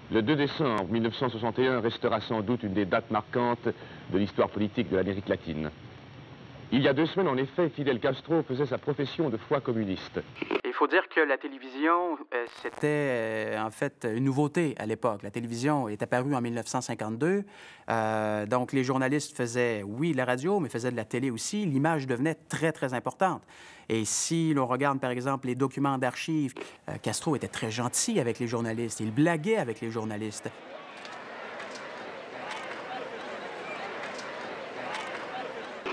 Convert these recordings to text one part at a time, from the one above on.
Le 2 décembre 1961 restera sans doute une des dates marquantes de l'histoire politique de l'Amérique latine. Il y a 2 semaines, en effet, Fidel Castro faisait sa profession de foi communiste. Il faut dire que la télévision, c'était en fait une nouveauté à l'époque. La télévision est apparue en 1952. Donc, les journalistes faisaient, oui, de la radio, mais faisaient de la télé aussi. L'image devenait très, très importante. Et si l'on regarde, par exemple, les documents d'archives, Castro était très gentil avec les journalistes. Il blaguait avec les journalistes.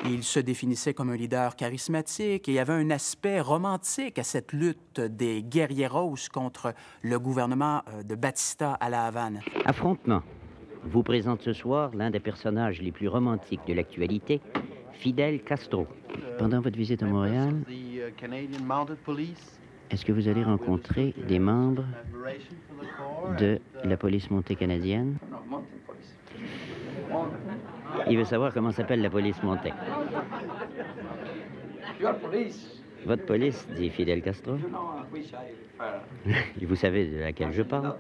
Il se définissait comme un leader charismatique et il y avait un aspect romantique à cette lutte des guerrilleros contre le gouvernement de Batista à la Havane. Affrontement vous présente ce soir l'un des personnages les plus romantiques de l'actualité, Fidel Castro. Pendant votre visite à Montréal, est-ce que vous allez rencontrer des membres de la police montée canadienne? Il veut savoir comment s'appelle la police montée. Votre police, dit Fidel Castro, vous savez de laquelle je parle,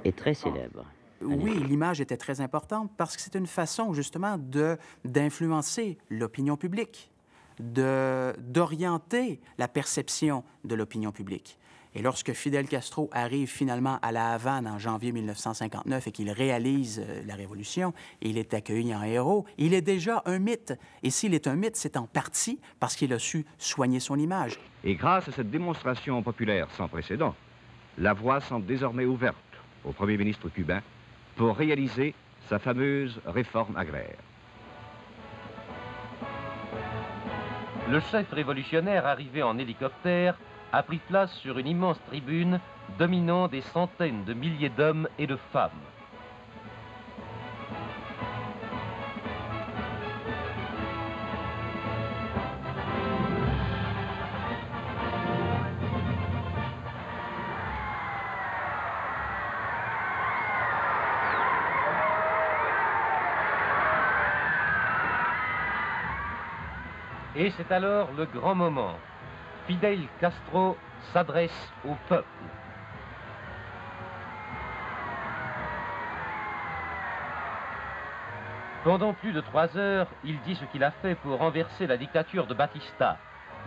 est très célèbre. Oui, l'image était très importante parce que c'est une façon justement d'influencer l'opinion publique, d'orienter la perception de l'opinion publique. Et lorsque Fidel Castro arrive finalement à la Havane en janvier 1959 et qu'il réalise la révolution, il est accueilli en héros, il est déjà un mythe. Et s'il est un mythe, c'est en partie parce qu'il a su soigner son image. Et grâce à cette démonstration populaire sans précédent, la voie semble désormais ouverte au Premier ministre cubain pour réaliser sa fameuse réforme agraire. Le chef révolutionnaire arrivé en hélicoptère a pris place sur une immense tribune dominant des centaines de milliers d'hommes et de femmes. Et c'est alors le grand moment. Fidel Castro s'adresse au peuple. Pendant plus de 3 heures, il dit ce qu'il a fait pour renverser la dictature de Batista.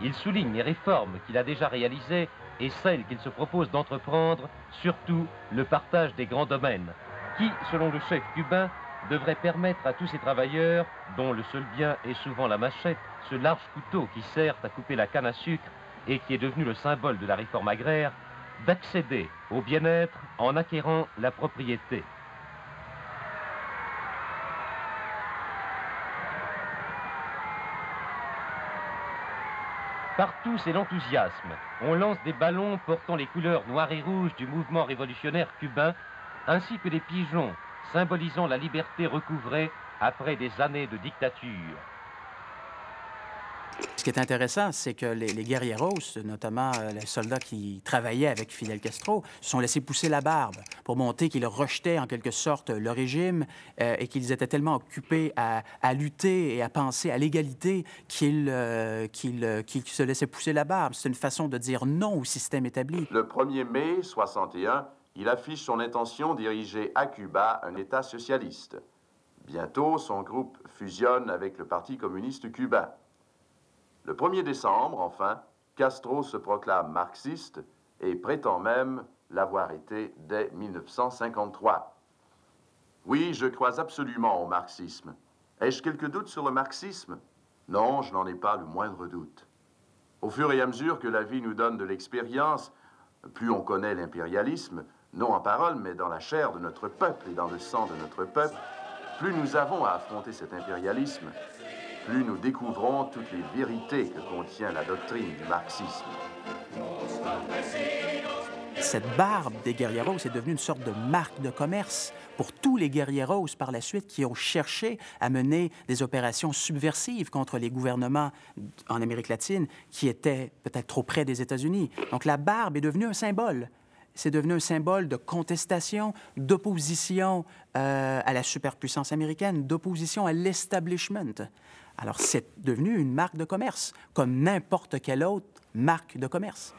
Il souligne les réformes qu'il a déjà réalisées et celles qu'il se propose d'entreprendre, surtout le partage des grands domaines, qui, selon le chef cubain, devrait permettre à tous ces travailleurs, dont le seul bien est souvent la machette, ce large couteau qui sert à couper la canne à sucre et qui est devenu le symbole de la réforme agraire, d'accéder au bien-être en acquérant la propriété. Partout, c'est l'enthousiasme. On lance des ballons portant les couleurs noires et rouges du mouvement révolutionnaire cubain, ainsi que des pigeons symbolisant la liberté recouvrée après des années de dictature. Ce qui est intéressant, c'est que les guerrilleros, notamment les soldats qui travaillaient avec Fidel Castro, se sont laissés pousser la barbe pour montrer qu'ils rejetaient en quelque sorte le régime et qu'ils étaient tellement occupés à lutter et à penser à l'égalité qu'ils se laissaient pousser la barbe. C'est une façon de dire non au système établi. Le 1er mai 61, il affiche son intention de diriger à Cuba un État socialiste. Bientôt, son groupe fusionne avec le Parti communiste cubain. Le 1er décembre, enfin, Castro se proclame marxiste et prétend même l'avoir été dès 1953. Oui, je crois absolument au marxisme. Ai-je quelques doutes sur le marxisme? Non, je n'en ai pas le moindre doute. Au fur et à mesure que la vie nous donne de l'expérience, plus on connaît l'impérialisme, non en parole, mais dans la chair de notre peuple et dans le sang de notre peuple, plus nous avons à affronter cet impérialisme, plus nous découvrons toutes les vérités que contient la doctrine du marxisme. Cette barbe des guerrilleros est devenue une sorte de marque de commerce pour tous les guerrilleros par la suite qui ont cherché à mener des opérations subversives contre les gouvernements en Amérique latine qui étaient peut-être trop près des États-Unis. Donc la barbe est devenue un symbole. C'est devenu un symbole de contestation, d'opposition à la superpuissance américaine, d'opposition à l'establishment. Alors, c'est devenu une marque de commerce, comme n'importe quelle autre marque de commerce.